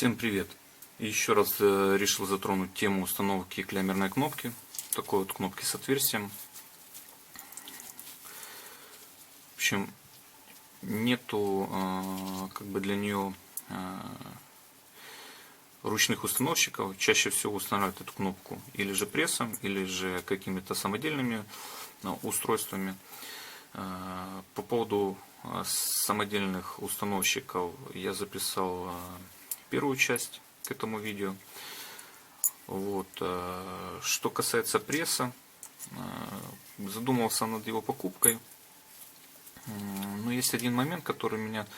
Всем привет! Еще раз решил затронуть тему установки клямерной кнопки, такой вот кнопки с отверстием. В общем, нету как бы для нее ручных установщиков. Чаще всего устанавливают эту кнопку или же прессом, или же какими-то самодельными устройствами. По поводу самодельных установщиков я записал первую часть к этому видео. Вот. Что касается пресса, задумался над его покупкой. Но есть один момент, который меня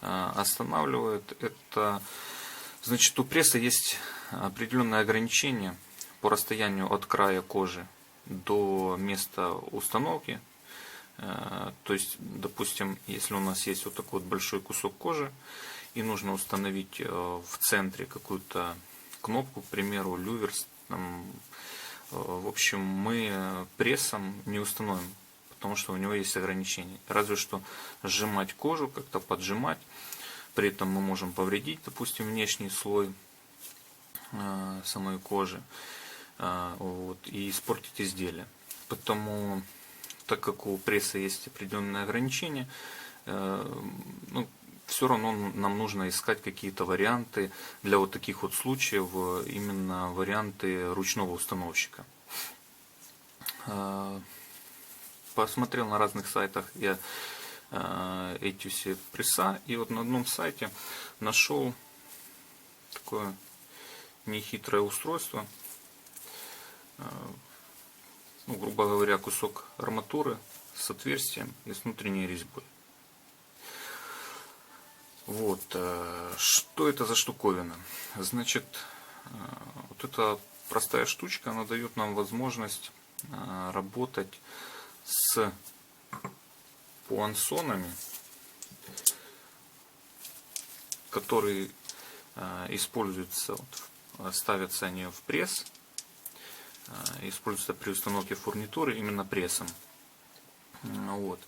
останавливает. Это, значит, у пресса есть определенное ограничение по расстоянию от края кожи до места установки. То есть, допустим, если у нас есть вот такой вот большой кусок кожи, и нужно установить в центре какую-то кнопку, к примеру, люверс, в общем, мы прессом не установим, потому что у него есть ограничения. Разве что сжимать кожу, как-то поджимать, при этом мы можем повредить, допустим, внешний слой самой кожи, вот, и испортить изделие. Потому, так как у пресса есть определенные ограничения, все равно нам нужно искать какие-то варианты для вот таких вот случаев, именно варианты ручного установщика. Посмотрел на разных сайтах я эти все пресса, и вот на одном сайте нашел такое нехитрое устройство, грубо говоря, кусок арматуры с отверстием и с внутренней резьбой. Вот, что это за штуковина? Значит, вот эта простая штучка, она дает нам возможность работать с пуансонами, которые используются, ставятся они в пресс, используются при установке фурнитуры именно прессом. Вот.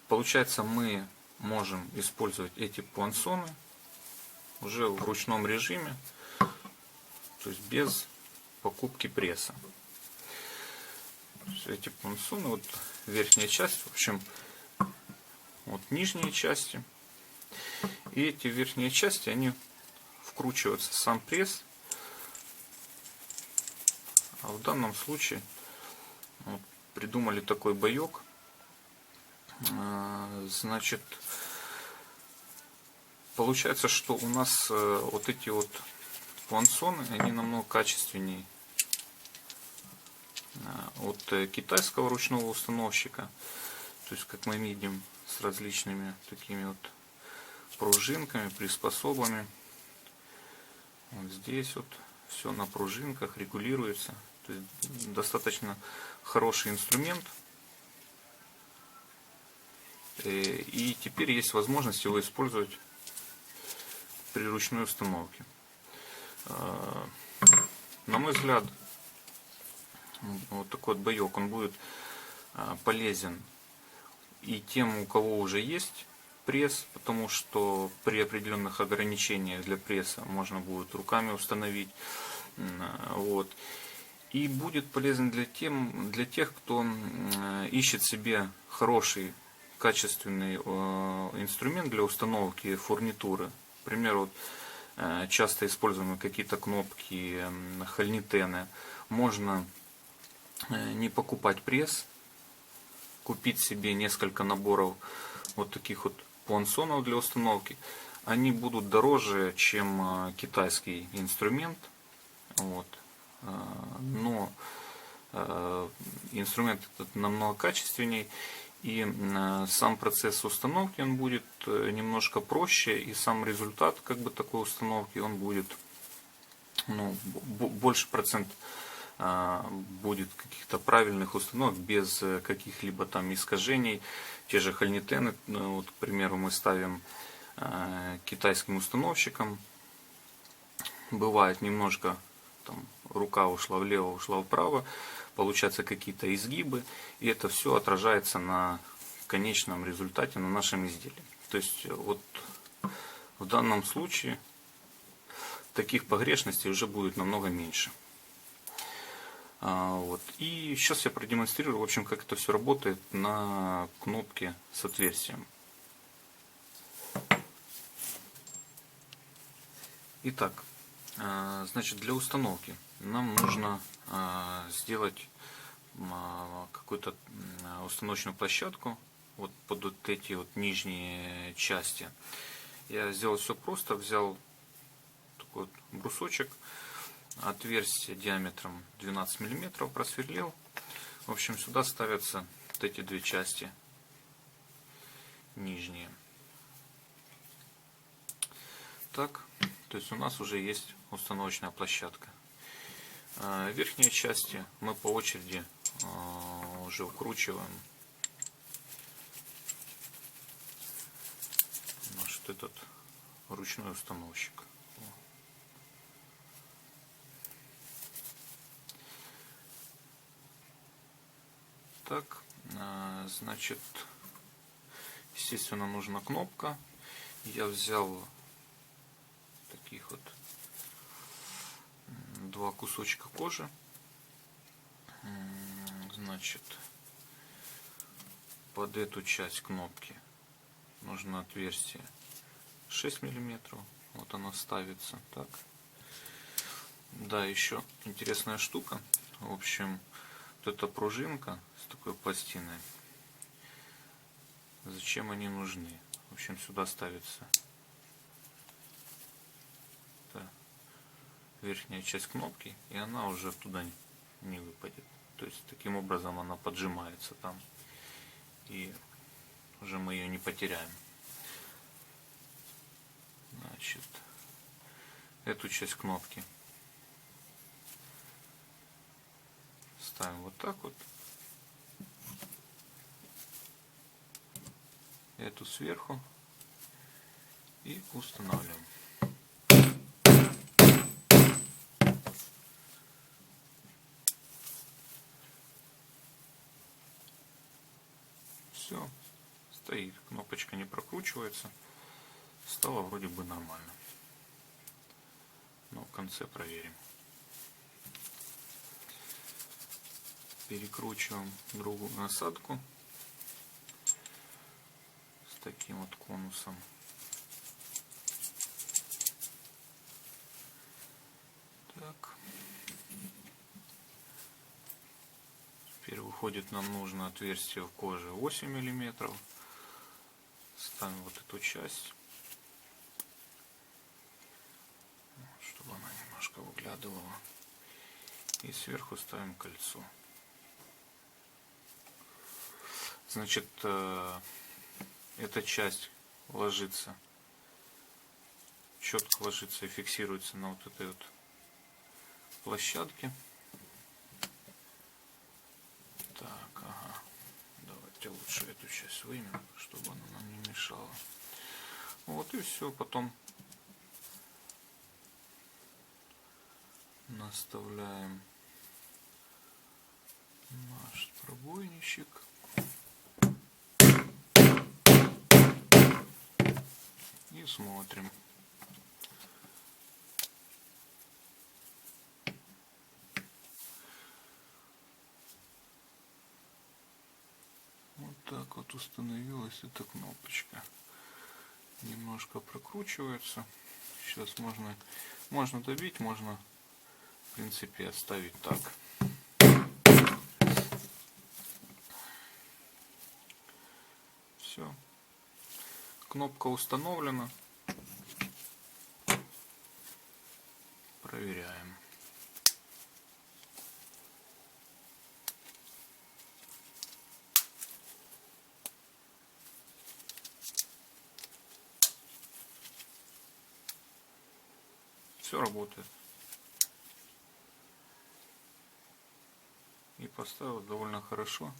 Получается, мы можем использовать эти пуансоны уже в ручном режиме, то есть без покупки пресса. Эти пуансоны, вот верхняя часть, в общем, вот нижние части, и эти верхние части, они вкручиваются в сам пресс. А в данном случае вот, придумали такой боек. Значит, получается, что у нас вот эти вот пуансоны, они намного качественнее от китайского ручного установщика. То есть, как мы видим, с различными такими вот пружинками, приспособами. Вот здесь вот все на пружинках регулируется. То есть, достаточно хороший инструмент. И теперь есть возможность его использовать при ручной установке. На мой взгляд, вот такой вот боек, он будет полезен и тем, у кого уже есть пресс, потому что при определенных ограничениях для пресса можно будет руками установить. Вот. И будет полезен для тех, кто ищет себе хороший качественный инструмент для установки фурнитуры. Например, вот, часто используемые какие-то кнопки, хольнитены. Можно не покупать пресс, купить себе несколько наборов вот таких вот пуансонов для установки. Они будут дороже, чем китайский инструмент. Вот. Но инструмент этот намного качественнее. И сам процесс установки он будет немножко проще, и сам результат как бы такой установки он будет, больше процент будет каких-то правильных установок без каких-либо там искажений. Те же хольнитены, вот, к примеру, мы ставим китайским установщикам. Бывает немножко там, рука ушла влево, ушла вправо. Получаются какие-то изгибы, и это все отражается на конечном результате, на нашем изделии. То есть вот в данном случае таких погрешностей уже будет намного меньше. Вот. И сейчас я продемонстрирую, в общем, как это все работает на кнопке с отверстием. Итак, значит, для установки нам нужно сделать какую-то установочную площадку вот под вот эти вот нижние части. Я сделал все просто, взял такой вот брусочек, отверстие диаметром 12 мм просверлил. В общем, сюда ставятся вот эти две части нижние. Так, то есть у нас уже есть установочная площадка. Верхние части мы по очереди уже укручиваем наш этот ручной установщик. Так, значит, естественно, нужна кнопка. Я взял таких вот два кусочка кожи. Значит, под эту часть кнопки нужно отверстие 6 миллиметров. Вот оно ставится так. Да, еще интересная штука. В общем, вот эта пружинка с такой пластиной. Зачем они нужны? В общем, сюда ставится верхняя часть кнопки, и она уже туда не выпадет. То есть таким образом она поджимается там, и уже мы ее не потеряем. Значит, эту часть кнопки ставим вот так вот, эту сверху и устанавливаем. Все, стоит, кнопочка не прокручивается, стало вроде бы нормально, но в конце проверим. Перекручиваем другую насадку с таким вот конусом. Так. Теперь выходит, нам нужно отверстие в коже 8 миллиметров. Ставим вот эту часть, чтобы она немножко выглядывала. И сверху ставим кольцо. Значит, эта часть ложится, четко ложится и фиксируется на вот этой вот площадке. Так, ага. Давайте лучше эту часть выймем, чтобы она нам не мешала. Вот и все. Потом наставляем наш пробойничек. И смотрим. Вот так вот установилась эта кнопочка. Немножко прокручивается. Сейчас можно добить, можно в принципе оставить так. Все. Кнопка установлена. Проверяем. Все работает. И поставил довольно хорошо,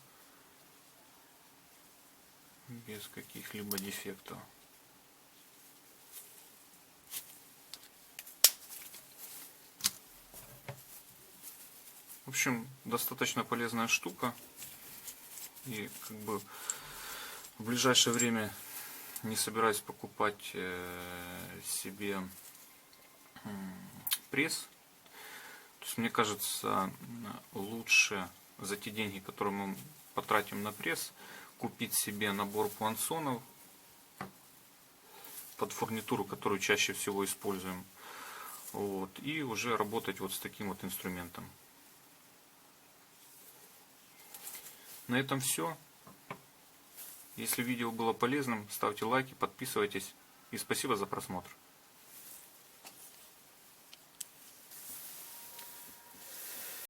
без каких-либо дефектов. В общем, достаточно полезная штука. И как бы в ближайшее время не собираюсь покупать себе пресс. То есть, мне кажется, лучше за те деньги, которые мы потратим на пресс, купить себе набор пуансонов под фурнитуру, которую чаще всего используем. Вот, и уже работать вот с таким вот инструментом. На этом все. Если видео было полезным, ставьте лайки, подписывайтесь и спасибо за просмотр.